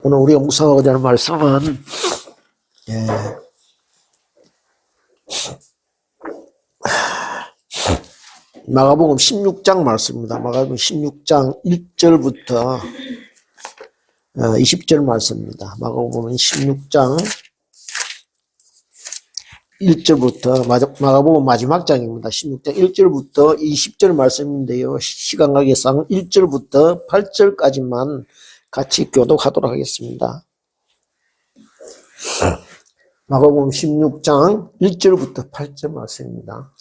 오늘 우리가 묵상하고자 하는 말씀은 마가복음 16장 말씀입니다. 마가복음 16장 1절부터 20절 말씀입니다. 마가복음 16장 1절부터 마가복음 마지막 장입니다. 16장 1절부터 20절 말씀인데요. 시간 관계상 1절부터 8절까지만 같이 교독하도록 하겠습니다. 마가복음 16장 1절부터 8절 말씀입니다.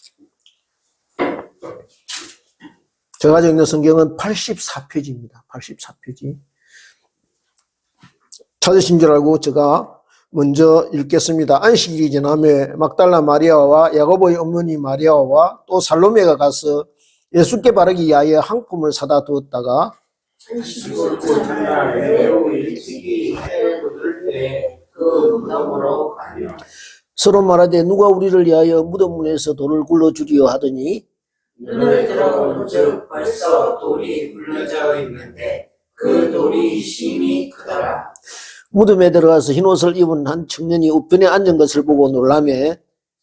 제가 읽는 성경은 84페이지입니다. 84페이지. 찾으신 줄 알고 제가 먼저 읽겠습니다. 안식일이 지나매 막달라 마리아와 야고보의 어머니 마리아와 또 살로메가 가서 예수께 바르기 위하여 한 품을 사다 두었다가 안식일 첫날 매우 일찍이 해를 돋을 때 그 무덤으로 가며 서로 말하되 누가 우리를 위하여 무덤 문에서 돌을 굴러주리요 하더니 눈을 들어본즉 벌써 돌이 굴러져 있는데 그 돌이 심히 크더라. 무덤에 들어가서 흰옷을 입은 한 청년이 우편에 앉은 것을 보고 놀라매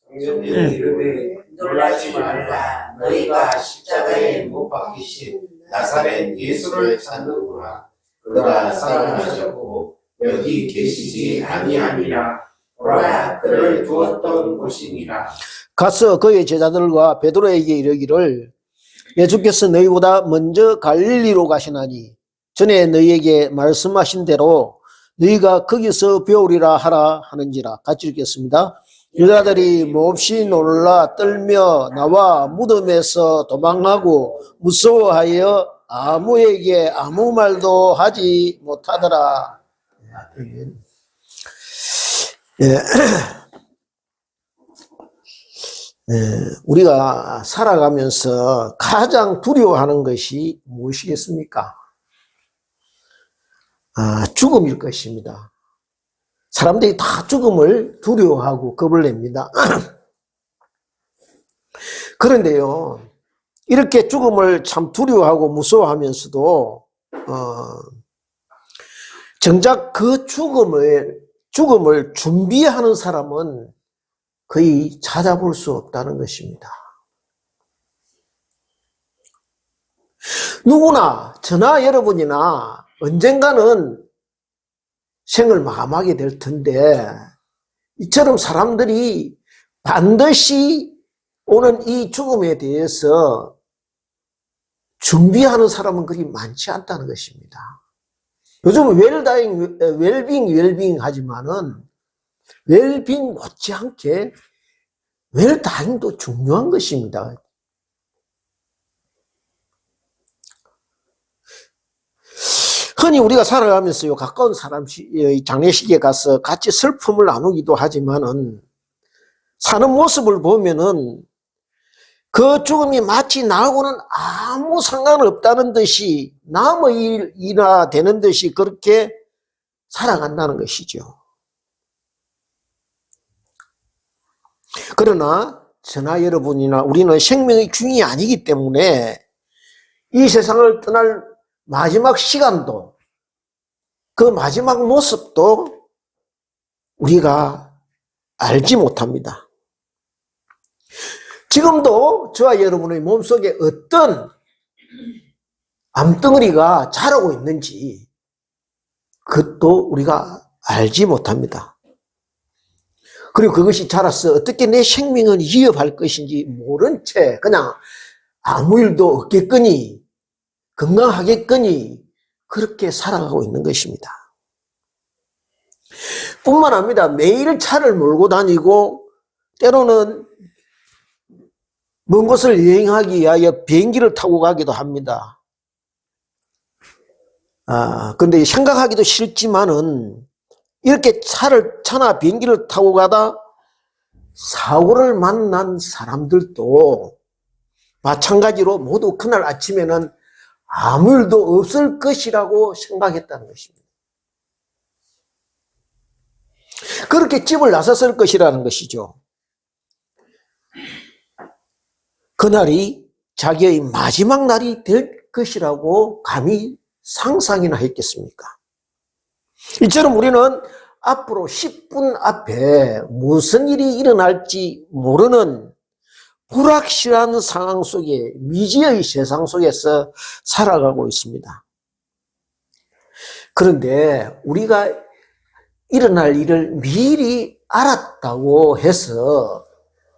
성령님이 이르되 놀라지 말라. 너희가 십자가에 못 박히신 나사렛 예수를 찾는구나. 그가 살아나셨고 여기 계시지 아니하니라. 보라, 그를 두었던 곳이니라. 가서 그의 제자들과 베드로에게 이르기를 예수께서 너희보다 먼저 갈릴리로 가시나니 전에 너희에게 말씀하신 대로 너희가 거기서 배우리라 하라 하는지라. 같이 읽겠습니다. 유다들이 몹시 놀라 떨며 나와 무덤에서 도망하고 무서워하여 아무에게 아무 말도 하지 못하더라. 우리가 살아가면서 가장 두려워하는 것이 무엇이겠습니까? 죽음일 것입니다. 사람들이 다 죽음을 두려워하고 겁을 냅니다. 그런데요, 이렇게 죽음을 참 두려워하고 무서워하면서도 정작 그 죽음을 준비하는 사람은 거의 찾아볼 수 없다는 것입니다. 누구나 저나 여러분이나 언젠가는 생을 마감하게 될 텐데 이처럼 사람들이 반드시 오는 이 죽음에 대해서 준비하는 사람은 그리 많지 않다는 것입니다. 요즘 웰빙 하지만은 웰빙 못지않게 웰다잉도 중요한 것입니다. 흔히 우리가 살아가면서요, 가까운 사람 장례식에 가서 같이 슬픔을 나누기도 하지만은 사는 모습을 보면은 그 죽음이 마치 나하고는 아무 상관없다는 듯이 남의 일이나 되는 듯이 그렇게 살아간다는 것이죠. 그러나 저나 여러분이나 우리는 생명의 중이 아니기 때문에 이 세상을 떠날 마지막 시간도 그 마지막 모습도 우리가 알지 못합니다. 지금도 저와 여러분의 몸속에 어떤 암덩어리가 자라고 있는지 그것도 우리가 알지 못합니다. 그리고 그것이 자라서 어떻게 내 생명을 위협할 것인지 모른 채 그냥 아무 일도 없겠거니 건강하겠거니 그렇게 살아가고 있는 것입니다. 뿐만 아니라 매일 차를 몰고 다니고 때로는 먼 곳을 여행하기 위하여 비행기를 타고 가기도 합니다. 근데 생각하기도 싫지만은 이렇게 차나 비행기를 타고 가다 사고를 만난 사람들도 마찬가지로 모두 그날 아침에는 아무 일도 없을 것이라고 생각했다는 것입니다. 그렇게 집을 나섰을 것이라는 것이죠. 그날이 자기의 마지막 날이 될 것이라고 감히 상상이나 했겠습니까? 이처럼 우리는 앞으로 10분 앞에 무슨 일이 일어날지 모르는 불확실한 상황 속에, 미지의 세상 속에서 살아가고 있습니다. 그런데 우리가 일어날 일을 미리 알았다고 해서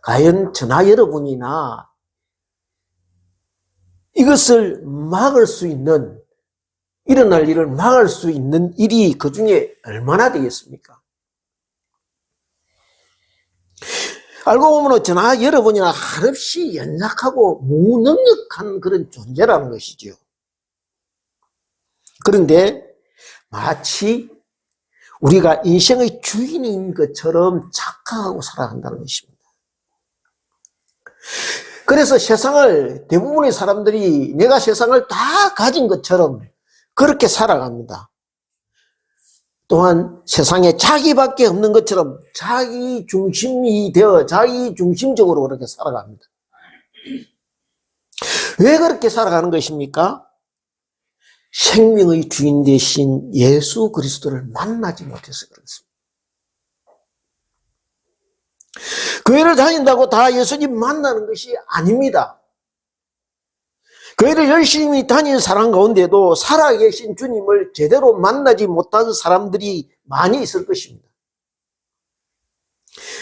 과연 저나 여러분이나 이것을 막을 수 있는, 일어날 일을 막을 수 있는 일이 그 중에 얼마나 되겠습니까? 알고 보면 저나 여러분이나 한없이 연약하고 무능력한 그런 존재라는 것이죠. 그런데 마치 우리가 인생의 주인인 것처럼 착각하고 살아간다는 것입니다. 그래서 세상을, 대부분의 사람들이 내가 세상을 다 가진 것처럼 그렇게 살아갑니다. 또한 세상에 자기밖에 없는 것처럼 자기 중심이 되어 자기 중심적으로 그렇게 살아갑니다. 왜 그렇게 살아가는 것입니까? 생명의 주인 되신 예수 그리스도를 만나지 못해서 그렇습니다. 교회를 다닌다고 다 예수님 만나는 것이 아닙니다. 교회를 열심히 다니는 사람 가운데도 살아계신 주님을 제대로 만나지 못한 사람들이 많이 있을 것입니다.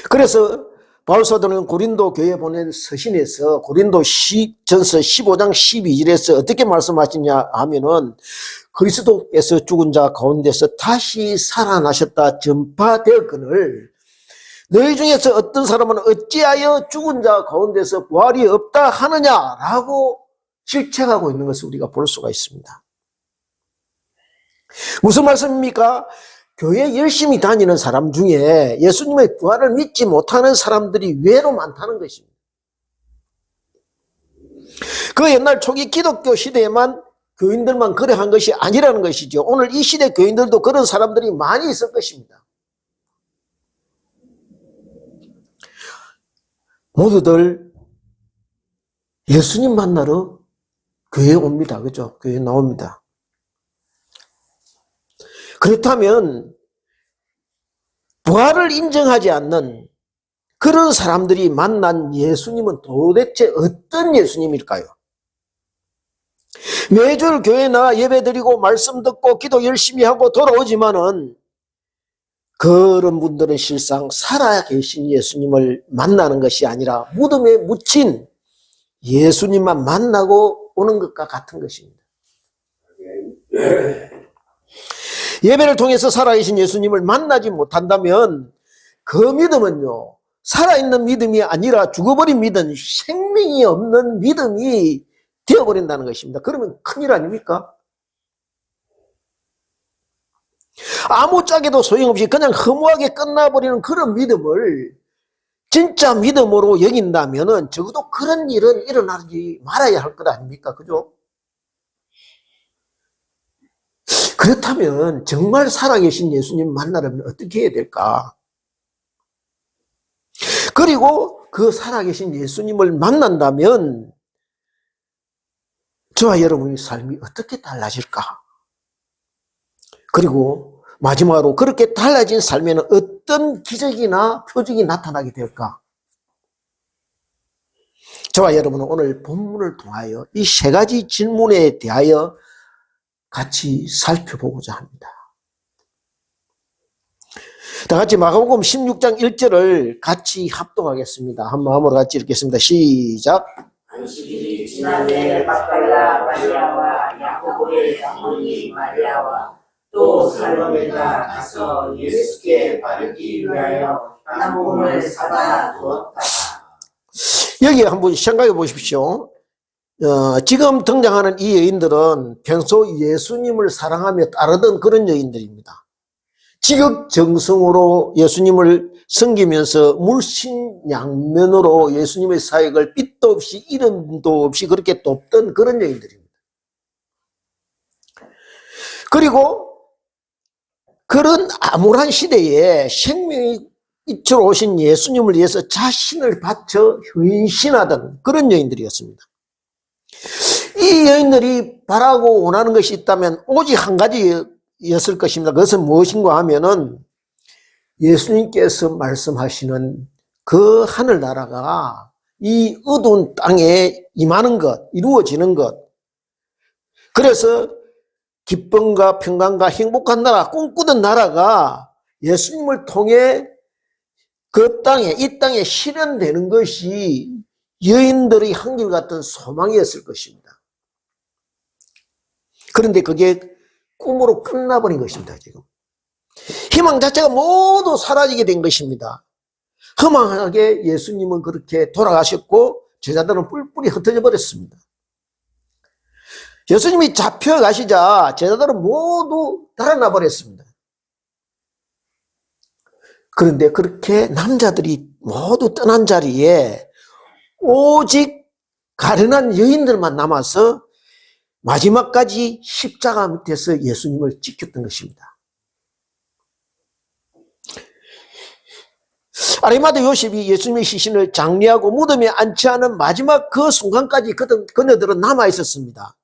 그래서 바울사도는 고린도 교회에 보낸 서신에서 고린도전서 15장 12절에서 어떻게 말씀하시냐 하면은 그리스도께서 죽은 자 가운데서 다시 살아나셨다 전파되었거늘 너희 중에서 어떤 사람은 어찌하여 죽은 자 가운데서 부활이 없다 하느냐라고 질책하고 있는 것을 우리가 볼 수가 있습니다. 무슨 말씀입니까? 교회 열심히 다니는 사람 중에 예수님의 부활을 믿지 못하는 사람들이 외로 많다는 것입니다. 그 옛날 초기 기독교 시대에만 교인들만 그래 한 것이 아니라는 것이죠. 오늘 이 시대 교인들도 그런 사람들이 많이 있을 것입니다. 모두들 예수님 만나러 교회에 옵니다. 그죠? 교회에 나옵니다. 그렇다면 부활을 인정하지 않는 그런 사람들이 만난 예수님은 도대체 어떤 예수님일까요? 매주 교회나 예배드리고 말씀 듣고 기도 열심히 하고 돌아오지만은 그런 분들은 실상 살아계신 예수님을 만나는 것이 아니라 무덤에 묻힌 예수님만 만나고 오는 것과 같은 것입니다. 예배를 통해서 살아계신 예수님을 만나지 못한다면 그 믿음은요, 살아있는 믿음이 아니라 죽어버린 믿음, 생명이 없는 믿음이 되어버린다는 것입니다. 그러면 큰일 아닙니까? 아무짝에도 소용없이 그냥 허무하게 끝나버리는 그런 믿음을 진짜 믿음으로 여긴다면 적어도 그런 일은 일어나지 말아야 할 것 아닙니까? 그죠? 그렇다면 정말 살아계신 예수님 만나려면 어떻게 해야 될까? 그리고 그 살아계신 예수님을 만난다면 저와 여러분의 삶이 어떻게 달라질까? 그리고 마지막으로 그렇게 달라진 삶에는 어떤 기적이나 표적이 나타나게 될까? 저와 여러분은 오늘 본문을 통하여 이 세 가지 질문에 대하여 같이 살펴보고자 합니다. 다 같이 마가복음 16장 1절을 같이 합독하겠습니다. 한 마음으로 같이 읽겠습니다. 시작. 안식일이 지난해 막달라 마리아와 야고보의 어머니 마리아와 또 살로메가 가서 예수께 바르기 위하여 나무를 사다 두었다. 여기 한번 생각해 보십시오. 지금 등장하는 이 여인들은 평소 예수님을 사랑하며 따르던 그런 여인들입니다. 지극정성으로 예수님을 섬기면서 물신양면으로 예수님의 사역을 빚도 없이 이름도 없이 그렇게 돕던 그런 여인들입니다. 그리고 그런 암울한 시대에 생명의 빛으로 오신 예수님을 위해서 자신을 바쳐 헌신하던 그런 여인들이었습니다. 이 여인들이 바라고 원하는 것이 있다면 오직 한 가지 말씀이었을 것입니다. 그것은 무엇인가 하면은 예수님께서 말씀하시는 그 하늘나라가 이 어두운 땅에 임하는 것, 이루어지는 것. 그래서 기쁨과 평강과 행복한 나라, 꿈꾸던 나라가 예수님을 통해 그 땅에, 이 땅에 실현되는 것이 여인들의 한결같은 소망이었을 것입니다. 그런데 그게 꿈으로 끝나버린 것입니다, 지금. 희망 자체가 모두 사라지게 된 것입니다. 허망하게 예수님은 그렇게 돌아가셨고 제자들은 뿔뿔이 흩어져 버렸습니다. 예수님이 잡혀가시자 제자들은 모두 달아나 버렸습니다. 그런데 그렇게 남자들이 모두 떠난 자리에 오직 가련한 여인들만 남아서 마지막까지 십자가 밑에서 예수님을 지켰던 것입니다. 아리마다 요셉이 예수님의 시신을 장례하고 무덤에 안치하는 마지막 그 순간까지 그녀들은 남아 있었습니다.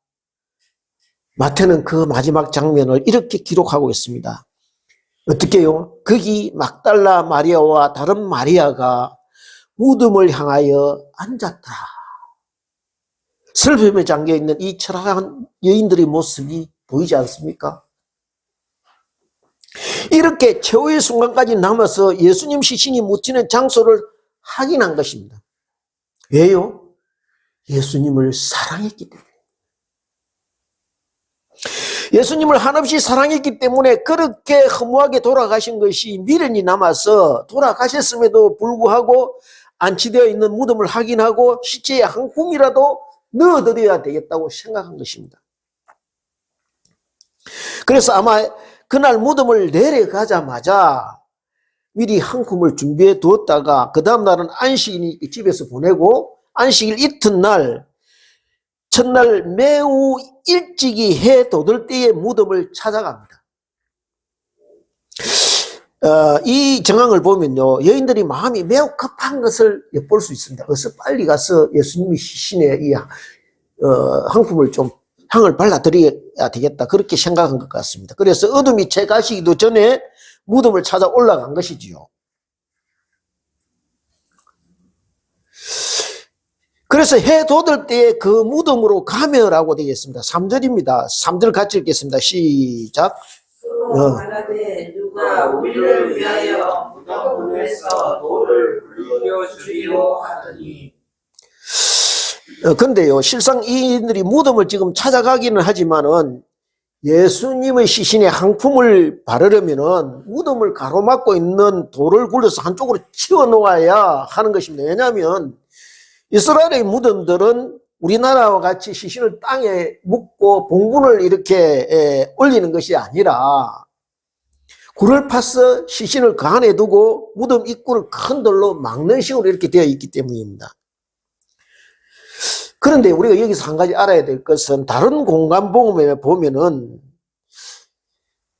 마태는 그 마지막 장면을 이렇게 기록하고 있습니다. 어떻게요? 거기 막달라 마리아와 다른 마리아가 무덤을 향하여 앉았더라. 슬픔에 잠겨있는 이 철학한 여인들의 모습이 보이지 않습니까? 이렇게 최후의 순간까지 남아서 예수님 시신이 묻히는 장소를 확인한 것입니다. 왜요? 예수님을 사랑했기 때문에. 예수님을 한없이 사랑했기 때문에 그렇게 허무하게 돌아가신 것이 미련이 남아서 돌아가셨음에도 불구하고 안치되어 있는 무덤을 확인하고 시체에 한 줌이라도 넣어드려야 되겠다고 생각한 것입니다. 그래서 아마 그날 무덤을 내려가자마자 미리 한 줌을 준비해 두었다가 그 다음날은 안식이니까 집에서 보내고 안식일 이튿날 첫날 매우 일찍이 해 돋을 때에 무덤을 찾아갑니다. 이 정황을 보면요, 여인들이 마음이 매우 급한 것을 엿볼 수 있습니다. 어서 빨리 가서 예수님의 시신에 이 한품을 좀 향을 발라드려야 되겠다, 그렇게 생각한 것 같습니다. 그래서 어둠이 채 가시기도 전에 무덤을 찾아 올라간 것이지요. 그래서 해 돋을 때에 그 무덤으로 가며라고 되어 있습니다. 3절입니다. 3절 같이 읽겠습니다. 시작. 말하되 누가 우리를 위하여 무덤문에서 돌을 굴려주리요 하더니. 근데요, 실상 이들이 무덤을 지금 찾아가기는 하지만은 예수님의 시신에 항품을 바르려면은 무덤을 가로막고 있는 돌을 굴려서 한쪽으로 치워 놓아야 하는 것입니다. 왜냐하면 이스라엘의 무덤들은 우리나라와 같이 시신을 땅에 묻고 봉분을 이렇게 올리는 것이 아니라 굴을 파서 시신을 그 안에 두고 무덤 입구를 큰 돌로 막는 식으로 이렇게 되어 있기 때문입니다. 그런데 우리가 여기서 한 가지 알아야 될 것은 다른 공간 복음에 보면은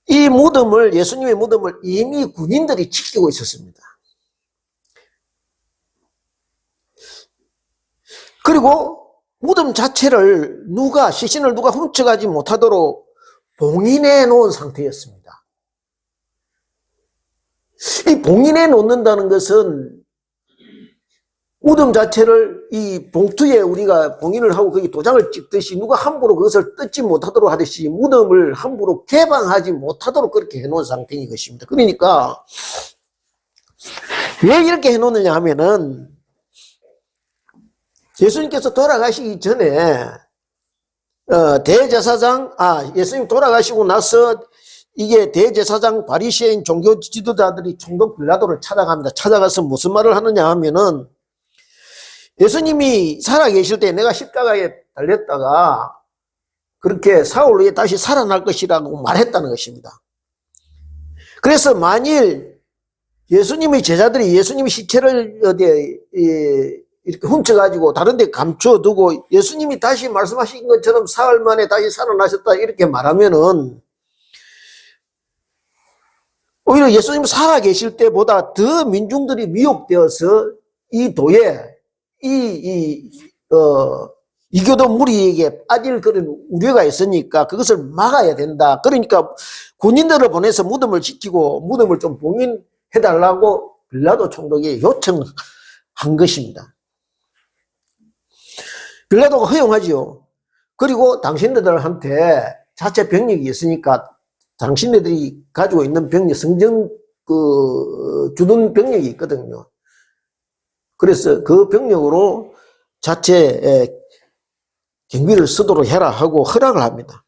이 무덤을, 예수님의 무덤을 이미 군인들이 지키고 있었습니다. 그리고 무덤 자체를 시신을 누가 훔쳐가지 못하도록 봉인해 놓은 상태였습니다. 이 봉인해 놓는다는 것은 무덤 자체를 이 봉투에 우리가 봉인을 하고 거기 도장을 찍듯이 누가 함부로 그것을 뜯지 못하도록 하듯이 무덤을 함부로 개방하지 못하도록 그렇게 해놓은 상태인 것입니다. 그러니까 왜 이렇게 해놓느냐 하면은 예수님께서 돌아가시기 전에 예수님 돌아가시고 나서 이게 대제사장 바리새인 종교 지도자들이 총독 빌라도를 찾아갑니다. 찾아가서 무슨 말을 하느냐 하면은 예수님이 살아계실 때 내가 십자가에 달렸다가 그렇게 사흘 후에 다시 살아날 것이라고 말했다는 것입니다. 그래서 만일 예수님의 제자들이 예수님의 시체를 어디에 이렇게 훔쳐가지고 다른 데 감춰두고 예수님이 다시 말씀하신 것처럼 사흘 만에 다시 살아나셨다 이렇게 말하면은 오히려 예수님 살아계실 때보다 더 민중들이 미혹되어서 이 도에 이교도 무리에게 빠질 그런 우려가 있으니까 그것을 막아야 된다. 그러니까 군인들을 보내서 무덤을 지키고 무덤을 좀 봉인해달라고 빌라도 총독이 요청한 것입니다. 빌라도가 허용하지요. 그리고 당신네들한테 자체 병력이 있으니까 당신네들이 가지고 있는 병력, 성전 주둔 병력이 있거든요. 그래서 그 병력으로 자체 경비를 쓰도록 해라 하고 허락을 합니다.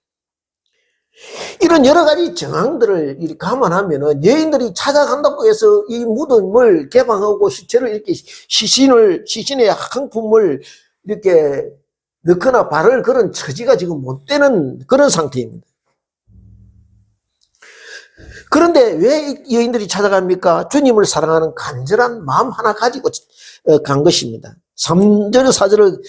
이런 여러 가지 정황들을 이렇게 감안하면은 여인들이 찾아간다고 해서 이 무덤을 개방하고 시체를 이렇게 시신의 항품을 이렇게 넣거나 바를 그런 처지가 지금 못 되는 그런 상태입니다. 그런데 왜 여인들이 찾아갑니까? 주님을 사랑하는 간절한 마음 하나 가지고 간 것입니다. 3절 4절을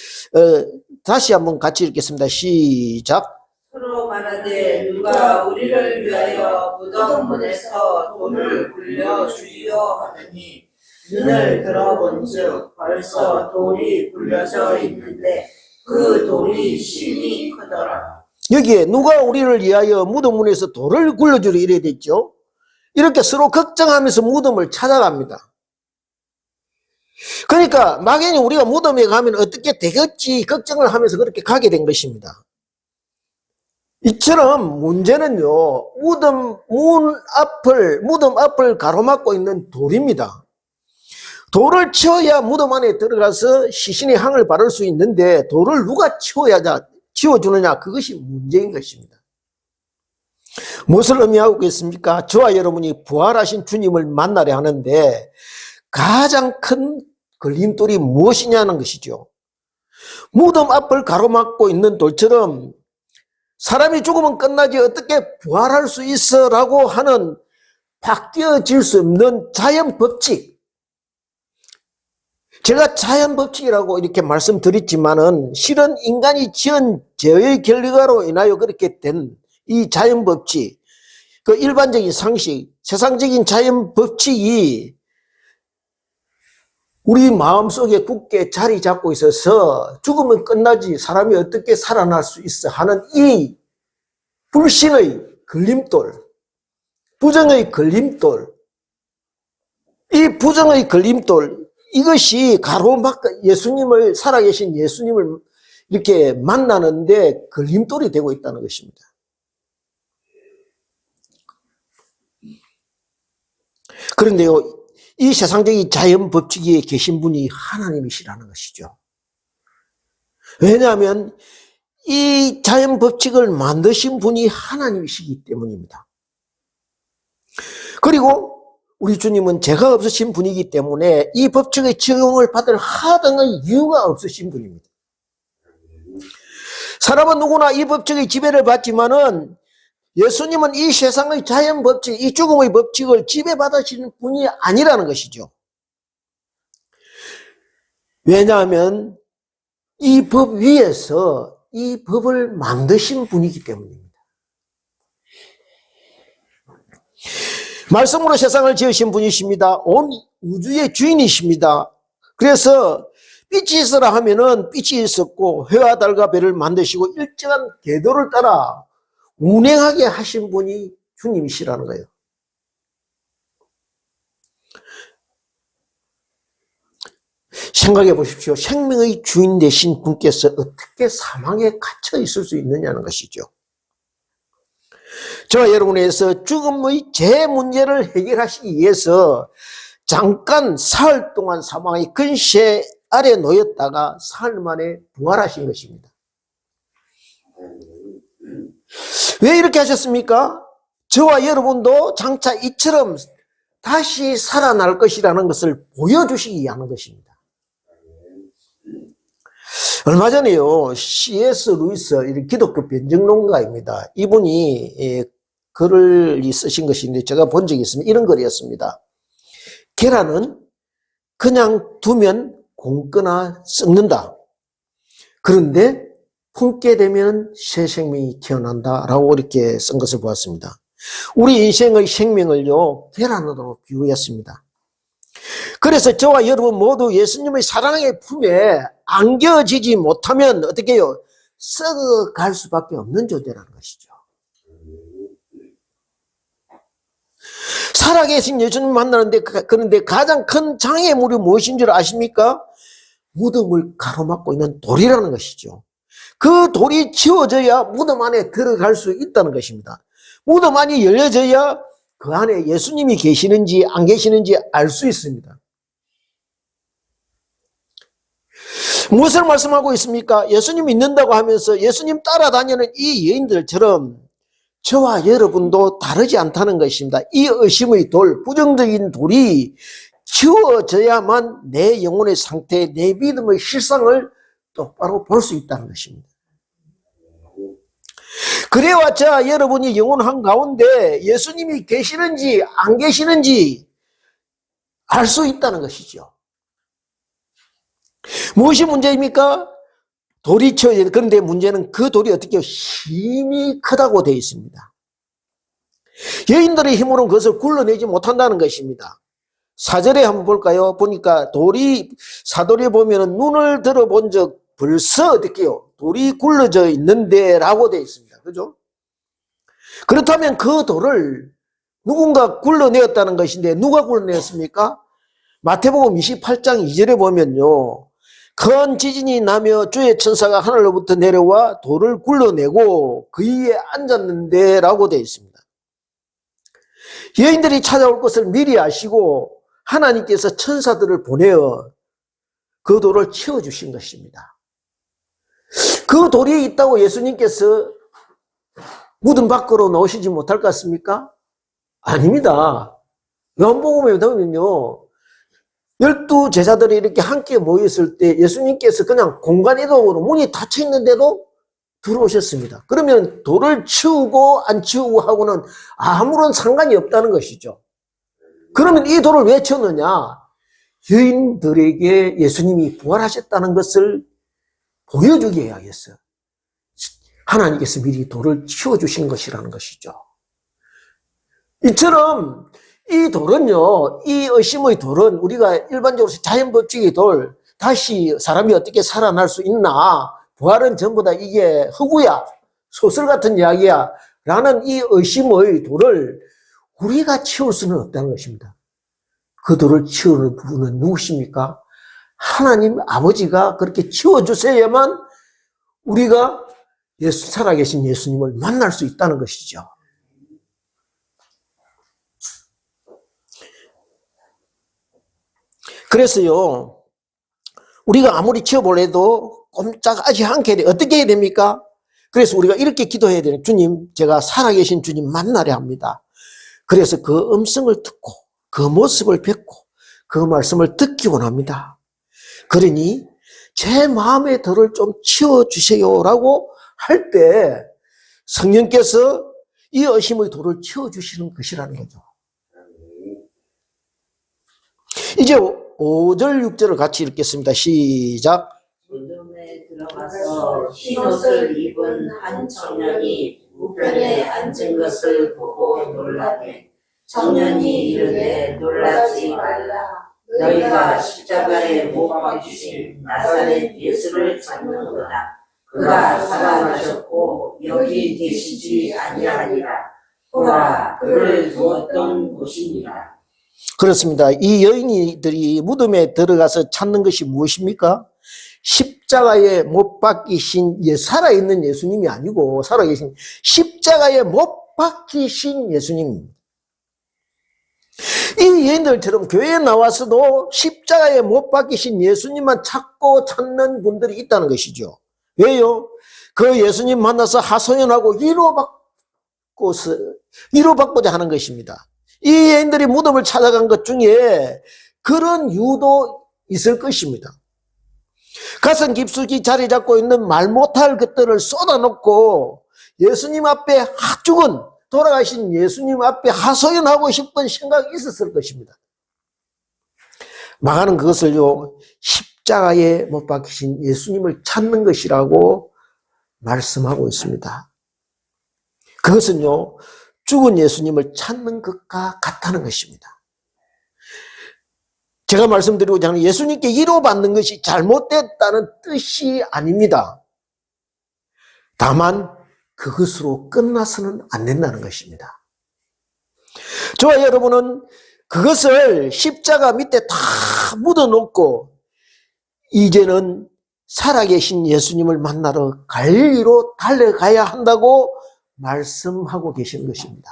다시 한번 같이 읽겠습니다. 시작. 서로 말하되 누가 우리를 위하여 무덤 문에서 돌을 굴려주리요 하더니 눈을 들어본즉 벌써 돌이 굴려져 있는데 그 돌이 심히 크더라. 여기에 누가 우리를 위하여 무덤 문에서 돌을 굴려주리 이래 됐죠. 이렇게 서로 걱정하면서 무덤을 찾아갑니다. 그러니까 막연히 우리가 무덤에 가면 어떻게 되겠지 걱정을 하면서 그렇게 가게 된 것입니다. 이처럼 문제는요, 무덤 앞을 가로막고 있는 돌입니다. 돌을 치워야 무덤 안에 들어가서 시신의 향을 바를 수 있는데 돌을 누가 치워주느냐, 그것이 문제인 것입니다. 무엇을 의미하고 있습니까? 저와 여러분이 부활하신 주님을 만나려 하는데 가장 큰 걸림돌이 무엇이냐는 것이죠. 무덤 앞을 가로막고 있는 돌처럼 사람이 죽으면 끝나지 어떻게 부활할 수 있어 라고 하는 바뀌어질 수 없는 자연 법칙. 제가 자연 법칙이라고 이렇게 말씀드렸지만은 실은 인간이 지은 죄의 결과로 인하여 그렇게 된 이 자연 법칙, 그 일반적인 상식, 세상적인 자연 법칙이 우리 마음속에 굳게 자리 잡고 있어서 죽으면 끝나지 사람이 어떻게 살아날 수 있어 하는 이 불신의 걸림돌, 부정의 걸림돌, 이 부정의 걸림돌, 이것이 가로막고 살아계신 예수님을 이렇게 만나는데 걸림돌이 되고 있다는 것입니다. 그런데요, 이 세상적인 자연 법칙에 계신 분이 하나님이시라는 것이죠. 왜냐하면 이 자연 법칙을 만드신 분이 하나님이시기 때문입니다. 그리고 우리 주님은 죄가 없으신 분이기 때문에 이 법칙의 적용을 받을 하등의 이유가 없으신 분입니다. 사람은 누구나 이 법칙의 지배를 받지만은 예수님은 이 세상의 자연 법칙, 이 죽음의 법칙을 지배받으시는 분이 아니라는 것이죠. 왜냐하면 이 법 위에서 이 법을 만드신 분이기 때문입니다. 말씀으로 세상을 지으신 분이십니다. 온 우주의 주인이십니다. 그래서 빛이 있으라 하면은 빛이 있었고 해와 달과 별을 만드시고 일정한 궤도를 따라 운행하게 하신 분이 주님이시라는 거예요. 생각해 보십시오. 생명의 주인 되신 분께서 어떻게 사망에 갇혀 있을 수 있느냐는 것이죠. 저와 여러분에서 죽음의 제 문제를 해결하시기 위해서 잠깐 사흘 동안 사망의 근세 아래 놓였다가 사흘 만에 부활하신 것입니다. 왜 이렇게 하셨습니까? 저와 여러분도 장차 이처럼 다시 살아날 것이라는 것을 보여주시기 위한 것입니다. 얼마 전에요, C.S. 루이스, 기독교 변증론가입니다. 이분이 글을 쓰신 것인데 제가 본 적이 있습니다. 이런 글이었습니다. 계란은 그냥 두면 곪거나 썩는다. 그런데 품게 되면 새 생명이 태어난다라고 이렇게 쓴 것을 보았습니다. 우리 인생의 생명을요, 계란으로 비유했습니다. 그래서 저와 여러분 모두 예수님의 사랑의 품에 안겨지지 못하면 어떻게 해요? 썩어갈 수밖에 없는 존재라는 것이죠. 살아계신 예수님 만나는데, 그런데 가장 큰 장애물이 무엇인 줄 아십니까? 무덤을 가로막고 있는 돌이라는 것이죠. 그 돌이 치워져야 무덤 안에 들어갈 수 있다는 것입니다. 무덤 안이 열려져야 그 안에 예수님이 계시는지 안 계시는지 알 수 있습니다. 무엇을 말씀하고 있습니까? 예수님 믿는다고 하면서 예수님 따라다니는 이 여인들처럼 저와 여러분도 다르지 않다는 것입니다. 이 의심의 돌, 부정적인 돌이 치워져야만 내 영혼의 상태, 내 믿음의 실상을 똑바로 볼 수 있다는 것입니다. 그래야 저 여러분이 영혼 한가운데 예수님이 계시는지 안 계시는지 알 수 있다는 것이죠. 무엇이 문제입니까? 돌이 치워져야 돼. 그런데 문제는 그 돌이 어떻게 힘이 크다고 되어 있습니다. 여인들의 힘으로는 그것을 굴러내지 못한다는 것입니다. 4절에 한번 볼까요? 보니까 사돌에 보면 눈을 들어본 적 벌써 어떻게요? 돌이 굴러져 있는데 라고 되어 있습니다. 그죠? 그렇다면 그 돌을 누군가 굴러내었다는 것인데 누가 굴러내었습니까? 마태복음 28장 2절에 보면요. 큰 지진이 나며 주의 천사가 하늘로부터 내려와 돌을 굴러내고 그 위에 앉았는데 라고 되어 있습니다. 여인들이 찾아올 것을 미리 아시고 하나님께서 천사들을 보내어 그 돌을 치워주신 것입니다. 그 돌이 있다고 예수님께서 무덤 밖으로 나오시지 못할 것 같습니까? 아닙니다. 요한복음에 보면요. 12 제자들이 이렇게 함께 모였을 때 예수님께서 그냥 공간 이동으로 문이 닫혀 있는데도 들어오셨습니다. 그러면 돌을 치우고 안 치우고 하고는 아무런 상관이 없다는 것이죠. 그러면 이 돌을 왜 치웠느냐? 여인들에게 예수님이 부활하셨다는 것을 보여주기 위하였어요. 하나님께서 미리 돌을 치워주신 것이라는 것이죠. 이처럼 이 돌은요, 이 의심의 돌은 우리가 일반적으로 자연법칙의 돌, 다시 사람이 어떻게 살아날 수 있나, 부활은 전부 다 이게 허구야, 소설 같은 이야기야 라는 이 의심의 돌을 우리가 치울 수는 없다는 것입니다. 그 돌을 치우는 분은 누구십니까? 하나님 아버지가 그렇게 치워주셔야만 우리가 살아계신 예수님을 만날 수 있다는 것이죠. 그래서요, 우리가 아무리 치워보려도 꼼짝하지 않게 돼. 어떻게 해야 됩니까? 그래서 우리가 이렇게 기도해야 돼요. 주님, 제가 살아계신 주님 만나려 합니다. 그래서 그 음성을 듣고, 그 모습을 뵙고, 그 말씀을 듣기 원합니다. 그러니, 제 마음의 돌을 좀 치워주세요라고 할 때, 성령께서 이 의심의 돌을 치워주시는 것이라는 거죠. 이제 5절, 6절을 같이 읽겠습니다. 시작. 무덤에 들어가서 흰옷을 입은 한 청년이 우편에 앉은 것을 보고 놀라되 청년이 이르되 놀라지 말라. 너희가 십자가에 못 박히신 나사렛 예수를 찾는구나. 그가 살아나셨고 여기 계시지 아니하니라. 보라, 그를 두었던 곳이니라. 그렇습니다. 이 여인들이 무덤에 들어가서 찾는 것이 무엇입니까? 십자가에 못 박히신, 살아있는 예수님이 아니고 살아계신 십자가에 못 박히신 예수님. 이 여인들처럼 교회에 나와서도 십자가에 못 박히신 예수님만 찾는 분들이 있다는 것이죠. 왜요? 그 예수님 만나서 하소연하고 위로받고자 하는 것입니다. 이 여인들이 무덤을 찾아간 것 중에 그런 이유도 있을 것입니다. 가슴 깊숙이 자리 잡고 있는 말 못할 것들을 쏟아놓고 예수님 앞에 죽은 돌아가신 예수님 앞에 하소연하고 싶은 생각이 있었을 것입니다. 마가는 그것을요, 십자가에 못 박히신 예수님을 찾는 것이라고 말씀하고 있습니다. 그것은요, 죽은 예수님을 찾는 것과 같다는 것입니다. 제가 말씀드리고자 하는 예수님께 위로받는 것이 잘못됐다는 뜻이 아닙니다. 다만 그것으로 끝나서는 안 된다는 것입니다. 저와 여러분은 그것을 십자가 밑에 다 묻어놓고 이제는 살아계신 예수님을 만나러 갈리로 달려가야 한다고 말씀하고 계시는 것입니다.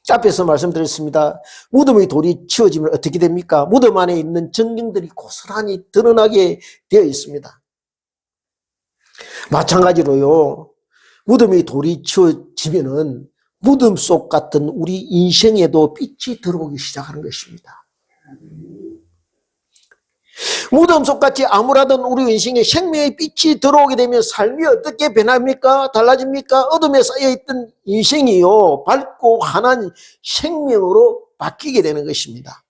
앞에서 말씀드렸습니다. 무덤의 돌이 치워지면 어떻게 됩니까? 무덤 안에 있는 정경들이 고스란히 드러나게 되어 있습니다. 마찬가지로요, 무덤의 돌이 치워지면은 무덤 속 같은 우리 인생에도 빛이 들어오기 시작하는 것입니다. 무덤 속같이 암울하던 우리 인생에 생명의 빛이 들어오게 되면 삶이 어떻게 변합니까? 달라집니까? 어둠에 쌓여있던 인생이요, 밝고 환한 생명으로 바뀌게 되는 것입니다.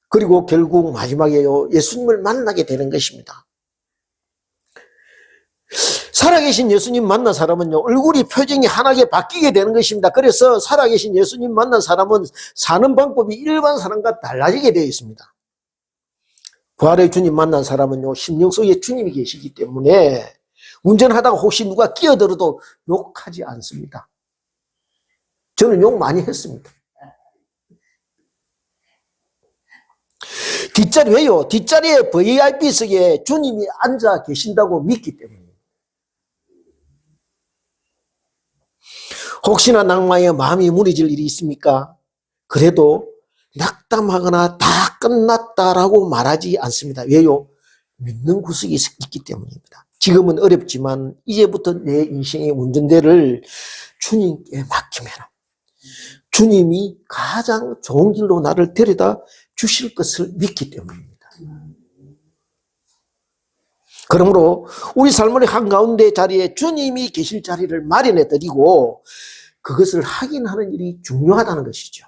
그리고 결국 마지막에요, 예수님을 만나게 되는 것입니다. 살아계신 예수님 만난 사람은요, 얼굴이 표정이 환하게 바뀌게 되는 것입니다. 그래서 살아계신 예수님 만난 사람은 사는 방법이 일반 사람과 달라지게 되어 있습니다. 부활의 주님 만난 사람은요, 심령 속에 주님이 계시기 때문에 운전하다가 혹시 누가 끼어들어도 욕하지 않습니다. 저는 욕 많이 했습니다. 뒷자리, 왜요? 뒷자리에 VIP석에 주님이 앉아 계신다고 믿기 때문에. 혹시나 낭만에 마음이 무너질 일이 있습니까? 그래도 낙담하거나 다 끝났다라고 말하지 않습니다. 왜요? 믿는 구석이 있기 때문입니다. 지금은 어렵지만 이제부터 내 인생의 운전대를 주님께 맡기면 주님이 가장 좋은 길로 나를 데려다 주실 것을 믿기 때문입니다. 그러므로 우리 삶의 한가운데 자리에 주님이 계실 자리를 마련해 드리고 그것을 확인하는 일이 중요하다는 것이죠.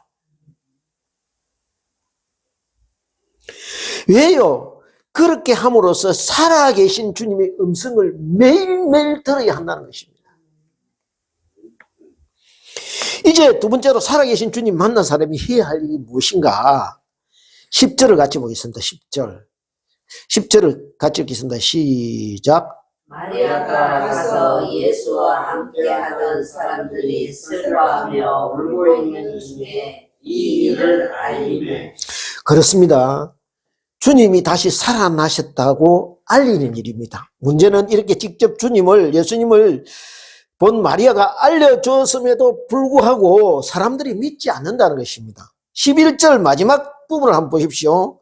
왜요? 그렇게 함으로써 살아계신 주님의 음성을 매일매일 들어야 한다는 것입니다. 이제 두 번째로 살아계신 주님 만난 사람이 해야 할 일이 무엇인가? 10절을 같이 보겠습니다. 10절을 같이 읽겠습니다. 시작. 마리아가 가서 예수와 함께 하던 사람들이 슬퍼하며 울고 있는 중에 이 일을 알리매. 그렇습니다. 주님이 다시 살아나셨다고 알리는 일입니다. 문제는 이렇게 직접 예수님을 본 마리아가 알려줬음에도 불구하고 사람들이 믿지 않는다는 것입니다. 11절 마지막 부분을 한번 보십시오.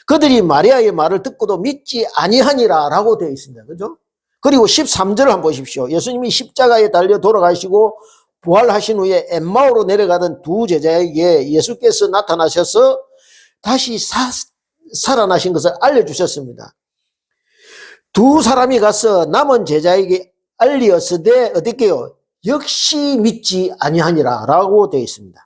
그들이 마리아의 말을 듣고도 믿지 아니하니라 라고 되어 있습니다. 그죠? 그리고 13절을 한번 보십시오. 예수님이 십자가에 달려 돌아가시고 부활하신 후에 엠마오로 내려가던 두 제자에게 예수께서 나타나셔서 다시 살아나신 것을 알려주셨습니다. 두 사람이 가서 남은 제자에게 알리었으되 어떻게요? 역시 믿지 아니하니라 라고 되어 있습니다.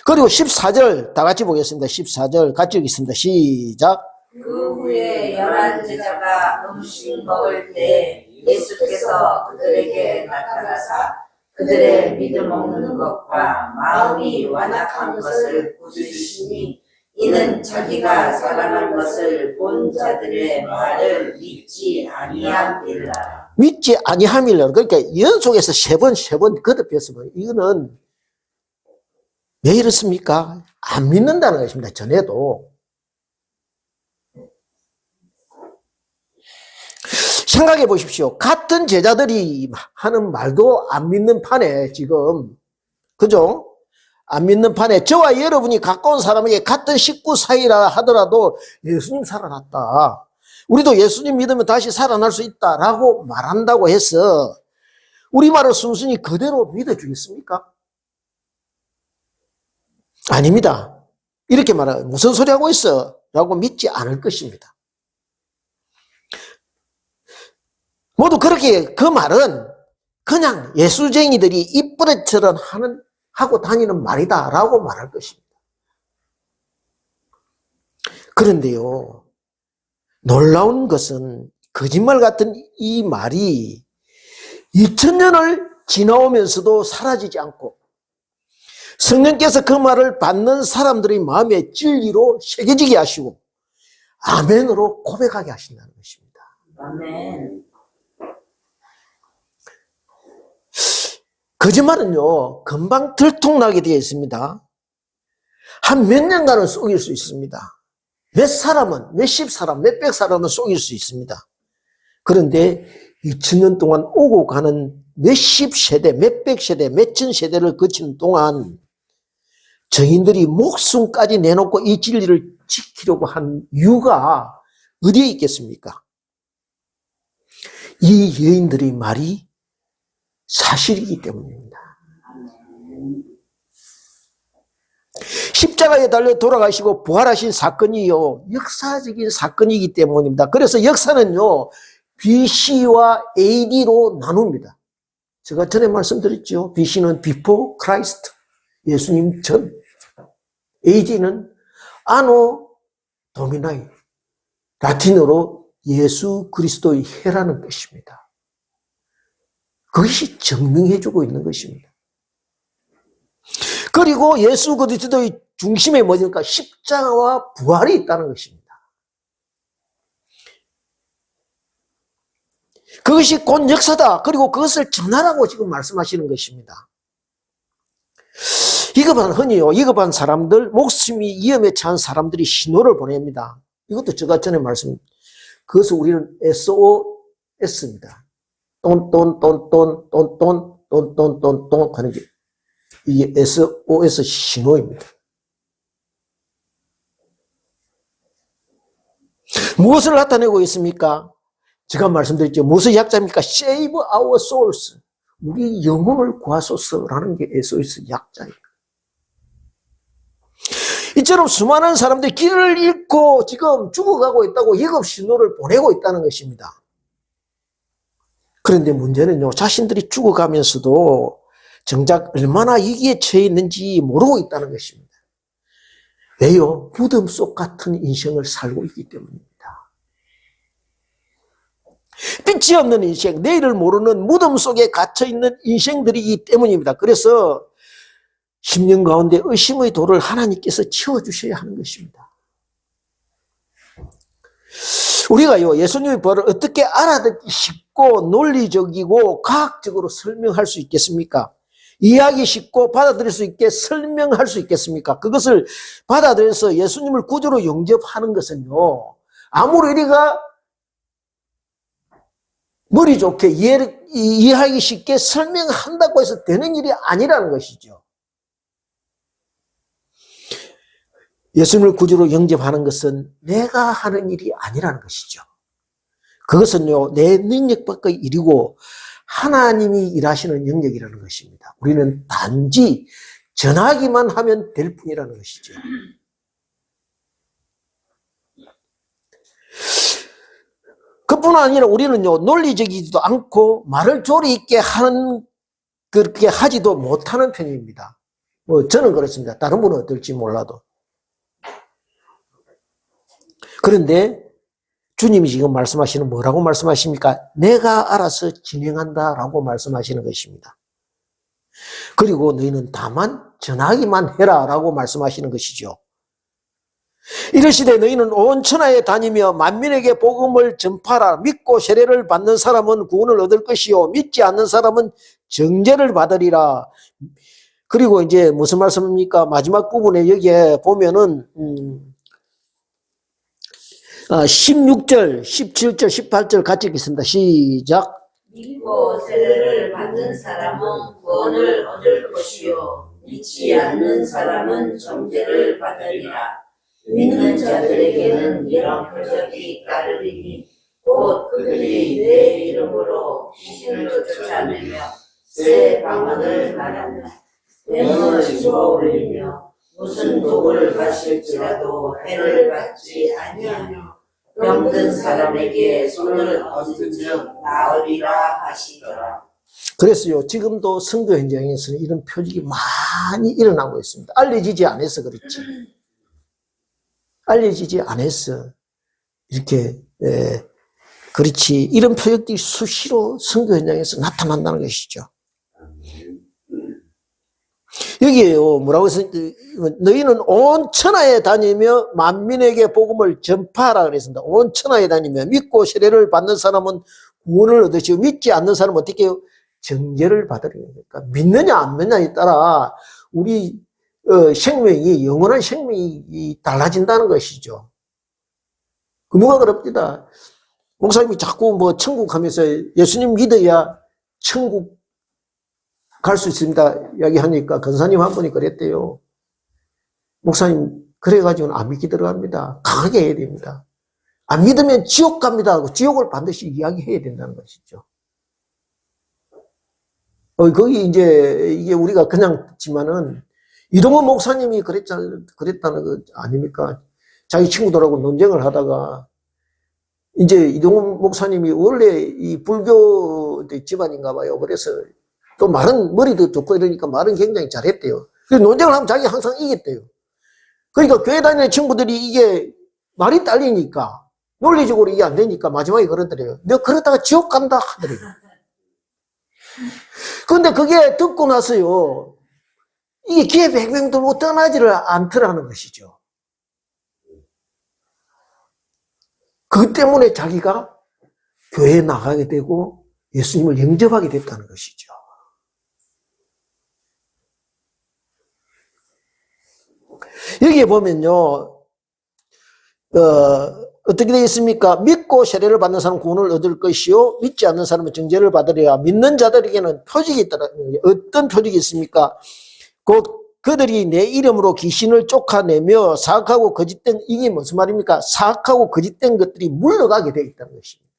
그리고 14절 다 같이 보겠습니다. 14절 같이 읽겠습니다. 시작. 그 후에 11 제자가 음식 먹을 때 예수께서 그들에게 나타나사 그들의 믿음 없는 것과 마음이 완악한 것을 꾸짖으시니 이는 자기가 살아난 것을 본 자들의 말을 믿지 아니함이라. 믿지 아니함이라. 그러니까 연속해서 세 번 거듭했으면 이거는 왜 이렇습니까? 안 믿는다는 것입니다. 전에도. 생각해 보십시오. 같은 제자들이 하는 말도 안 믿는 판에 지금, 그죠? 안 믿는 판에 저와 여러분이 가까운 사람에게 같은 식구 사이라 하더라도 예수님 살아났다. 우리도 예수님 믿으면 다시 살아날 수 있다라고 말한다고 해서 우리 말을 순순히 그대로 믿어주겠습니까? 아닙니다. 이렇게 말하면 무슨 소리 하고 있어? 라고 믿지 않을 것입니다. 모두 그렇게 그 말은 그냥 예수쟁이들이 입버릇처럼 하고 다니는 말이다 라고 말할 것입니다. 그런데요, 놀라운 것은 거짓말 같은 이 말이 2000년을 지나오면서도 사라지지 않고 성령께서 그 말을 받는 사람들의 마음에 진리로 새겨지게 하시고 아멘으로 고백하게 하신다는 것입니다. 아멘. 거짓말은요, 금방 들통나게 되어 있습니다. 한 몇 년간은 속일 수 있습니다. 몇 사람은, 몇십 사람, 몇백 사람은 속일 수 있습니다. 그런데 2000년 동안 오고 가는 몇십 세대, 몇백 세대, 몇천 세대를 거치는 동안 정인들이 목숨까지 내놓고 이 진리를 지키려고 한 이유가 어디에 있겠습니까? 이 여인들의 말이 사실이기 때문입니다. 십자가에 달려 돌아가시고 부활하신 사건이요, 역사적인 사건이기 때문입니다. 그래서 역사는요, BC와 AD로 나눕니다. 제가 전에 말씀드렸죠. BC는 Before Christ, 예수님 전. AD는 Anno Domini, 라틴어로 예수 그리스도의 해라는 뜻입니다. 그것이 증명해주고 있는 것입니다. 그리고 예수 그리스도의 중심에 뭐니까 십자가와 부활이 있다는 것입니다. 그것이 곧 역사다. 그리고 그것을 전하라고 지금 말씀하시는 것입니다. 위급한 흔히요, 위급한 사람들, 목숨이 위험에 처한 사람들이 신호를 보냅니다. 이것도 제가 전에 그것을 우리는 SOS입니다. 똔똔똔똔똔똔똔똔똔똔 하는 게 이게 SOS 신호입니다. 무엇을 나타내고 있습니까? 제가 말씀드렸죠. 무엇의 약자입니까? Save our souls. 우리 영혼을 구하소서라는 게 SOS 약자입니다. 이처럼 수많은 사람들이 길을 잃고 지금 죽어가고 있다고 위급 신호를 보내고 있다는 것입니다. 그런데 문제는요, 자신들이 죽어가면서도 정작 얼마나 위기에 처해 있는지 모르고 있다는 것입니다. 왜요? 무덤 속 같은 인생을 살고 있기 때문입니다. 빛이 없는 인생, 내일을 모르는 무덤 속에 갇혀있는 인생들이기 때문입니다. 그래서 10년 가운데 의심의 돌을 하나님께서 치워주셔야 하는 것입니다. 우리가요, 예수님의 벌을 어떻게 알아듣기 쉽고 논리적이고 과학적으로 설명할 수 있겠습니까? 이해하기 쉽고 받아들일 수 있게 설명할 수 있겠습니까? 그것을 받아들여서 예수님을 구주로 영접하는 것은요, 아무리 우리가 머리 좋게 이해하기 쉽게 설명한다고 해서 되는 일이 아니라는 것이죠. 예수님을 구주로 영접하는 것은 내가 하는 일이 아니라는 것이죠. 그것은요, 내 능력 밖의 일이고 하나님이 일하시는 영역이라는 것입니다. 우리는 단지 전하기만 하면 될 뿐이라는 것이죠. 그뿐 아니라 우리는요, 논리적이지도 않고 말을 조리 있게 그렇게 하지도 못하는 편입니다. 저는 그렇습니다. 다른 분은 어떨지 몰라도. 그런데 주님이 지금 말씀하시는 뭐라고 말씀하십니까? 내가 알아서 진행한다라고 말씀하시는 것입니다. 그리고 너희는 다만 전하기만 해라라고 말씀하시는 것이죠. 이르시되 너희는 온 천하에 다니며 만민에게 복음을 전파하라. 믿고 세례를 받는 사람은 구원을 얻을 것이요 믿지 않는 사람은 정죄를 받으리라. 그리고 이제 무슨 말씀입니까? 마지막 부분에 여기에 보면은 16절, 17절, 18절 같이 읽겠습니다. 시작. 믿고 세례를 받는 사람은 구원을 얻을 것이요 믿지 않는 사람은 정죄를 받으리라. 믿는 자들에게는 이런 표적이 따르리니 곧 그들이 내 이름으로 귀신을 쫓아내며 새 방언을 말하며 뱀을 집어올리며 무슨 독을 마실지라도 해를 받지 아니하며 병든 사람에게 손을 얹으면 나으리라 하시더라. 그래서요, 지금도 선교 현장에서는 이런 표적이 많이 일어나고 있습니다. 알려지지 않아서 그렇지. 알려지지 않아서 이렇게 그렇지. 이런 표적들이 수시로 선교 현장에서 나타난다는 것이죠. 여기에요. 뭐라고 해서 너희는 온 천하에 다니며 만민에게 복음을 전파하라 그랬습니다. 온 천하에 다니며 믿고 세례를 받는 사람은 구원을 얻으시고 믿지 않는 사람은 어떻게 해요? 정죄를 받으리니까. 믿느냐 안 믿느냐에 따라 우리 생명이 영원한 생명이 달라진다는 것이죠. 그 누가 그럽니다. 목사님이 자꾸 뭐 천국 하면서 예수님 믿어야 천국 갈 수 있습니다. 이야기하니까 권사님 한 분이 그랬대요. 목사님 그래가지고는 안 믿게 들어갑니다. 강하게 해야 됩니다. 안 믿으면 지옥 갑니다 하고 지옥을 반드시 이야기해야 된다는 것이죠. 거기 이제 이게 우리가 그냥 듣지만은 이동원 목사님이 그랬다는 거 아닙니까? 자기 친구들하고 논쟁을 하다가 이제 이동원 목사님이 원래 이 불교 집안인가 봐요. 그래서 또 말은 머리도 좋고 이러니까 말은 굉장히 잘했대요. 그래서 논쟁을 하면 자기 항상 이겼대요. 그러니까 교회 다니는 친구들이 이게 말이 딸리니까 논리적으로 이게 안 되니까 마지막에 그러더래요. 너 그러다가 지옥 간다 하더래요. 그런데 그게 듣고 나서요. 이게 기회백명 들고 떠나지를 않더라는 것이죠. 그것 때문에 자기가 교회에 나가게 되고 예수님을 영접하게 됐다는 것이죠. 여기에 보면요, 어떻게 되어 있습니까? 믿고 세례를 받는 사람은 구원을 얻을 것이요, 믿지 않는 사람은 정죄를 받으리라. 믿는 자들에게는 표적이 있더라. 어떤 표적이 있습니까? 곧 그들이 내 이름으로 귀신을 쫓아내며 사악하고 거짓된, 이게 무슨 말입니까? 사악하고 거짓된 것들이 물러가게 되어 있다는 것입니다.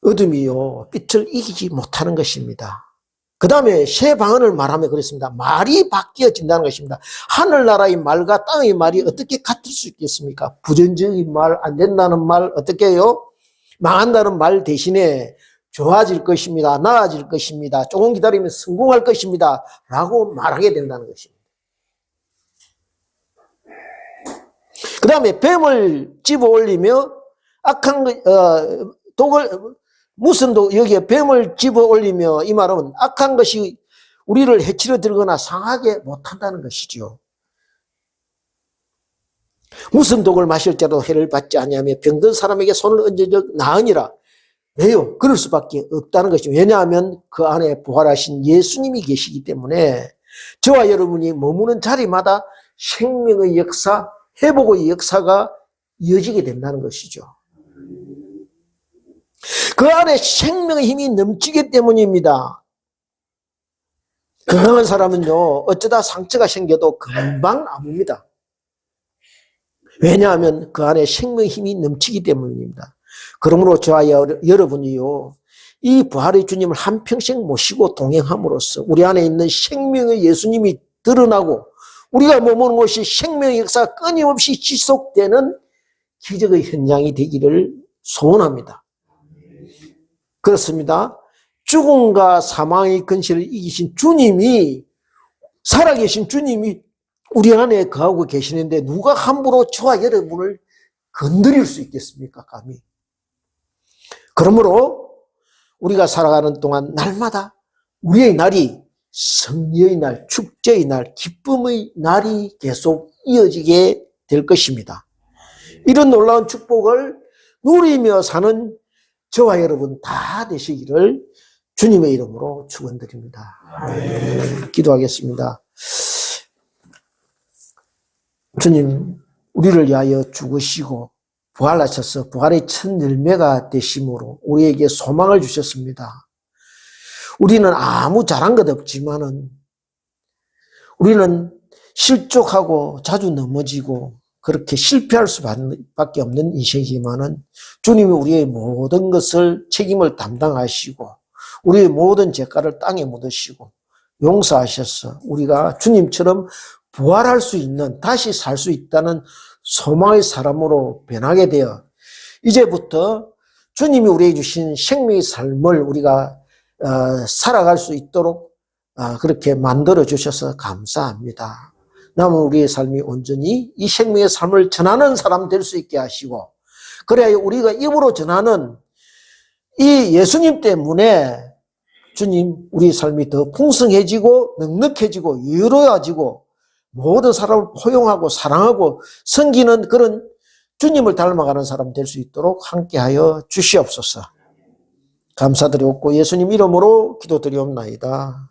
어둠이요, 빛을 이기지 못하는 것입니다. 그 다음에 새 방언을 말하며 그랬습니다. 말이 바뀌어진다는 것입니다. 하늘나라의 말과 땅의 말이 어떻게 같을 수 있겠습니까? 부정적인 말, 안 된다는 말, 어떻게 해요? 망한다는 말 대신에 좋아질 것입니다. 나아질 것입니다. 조금 기다리면 성공할 것입니다. 라고 말하게 된다는 것입니다. 그 다음에 뱀을 집어 올리며 악한 독을 무슨 여기에 뱀을 집어 올리며 이 말은 악한 것이 우리를 해치려 들거나 상하게 못한다는 것이죠. 무슨 독을 마실자도 해를 받지 아니하며 병든 사람에게 손을 얹어적 나으니라. 왜요? 그럴 수밖에 없다는 것이죠. 왜냐하면 그 안에 부활하신 예수님이 계시기 때문에 저와 여러분이 머무는 자리마다 생명의 역사, 회복의 역사가 이어지게 된다는 것이죠. 그 안에 생명의 힘이 넘치기 때문입니다. 건강한 사람은요, 어쩌다 상처가 생겨도 금방 아뭅니다. 왜냐하면 그 안에 생명의 힘이 넘치기 때문입니다. 그러므로 저와 여러분이요, 이 부활의 주님을 한평생 모시고 동행함으로써 우리 안에 있는 생명의 예수님이 드러나고 우리가 머무는 곳이 생명의 역사가 끊임없이 지속되는 기적의 현장이 되기를 소원합니다. 그렇습니다. 죽음과 사망의 근시를 이기신 주님이, 살아계신 주님이 우리 안에 거하고 계시는데 누가 함부로 저와 여러분을 건드릴 수 있겠습니까? 감히. 그러므로 우리가 살아가는 동안 날마다 우리의 날이 승리의 날, 축제의 날, 기쁨의 날이 계속 이어지게 될 것입니다. 이런 놀라운 축복을 누리며 사는 저와 여러분 다 되시기를 주님의 이름으로 축원드립니다. 기도하겠습니다. 주님, 우리를 위하여 죽으시고 부활하셔서 부활의 첫 열매가 되심으로 우리에게 소망을 주셨습니다. 우리는 아무 잘한 것 없지만은 우리는 실족하고 자주 넘어지고 그렇게 실패할 수밖에 없는 인생이지만은 주님이 우리의 모든 것을 책임을 담당하시고 우리의 모든 죄가를 땅에 묻으시고 용서하셔서 우리가 주님처럼 부활할 수 있는, 다시 살 수 있다는 소망의 사람으로 변하게 되어 이제부터 주님이 우리에게 주신 생명의 삶을 우리가 살아갈 수 있도록 그렇게 만들어 주셔서 감사합니다. 남은 우리의 삶이 온전히 이 생명의 삶을 전하는 사람 될 수 있게 하시고, 그래야 우리가 입으로 전하는 이 예수님 때문에 주님 우리 삶이 더 풍성해지고 넉넉해지고 여유로워지고 모든 사람을 포용하고 사랑하고 섬기는 그런 주님을 닮아가는 사람 될 수 있도록 함께하여 주시옵소서. 감사드리옵고 예수님 이름으로 기도드리옵나이다.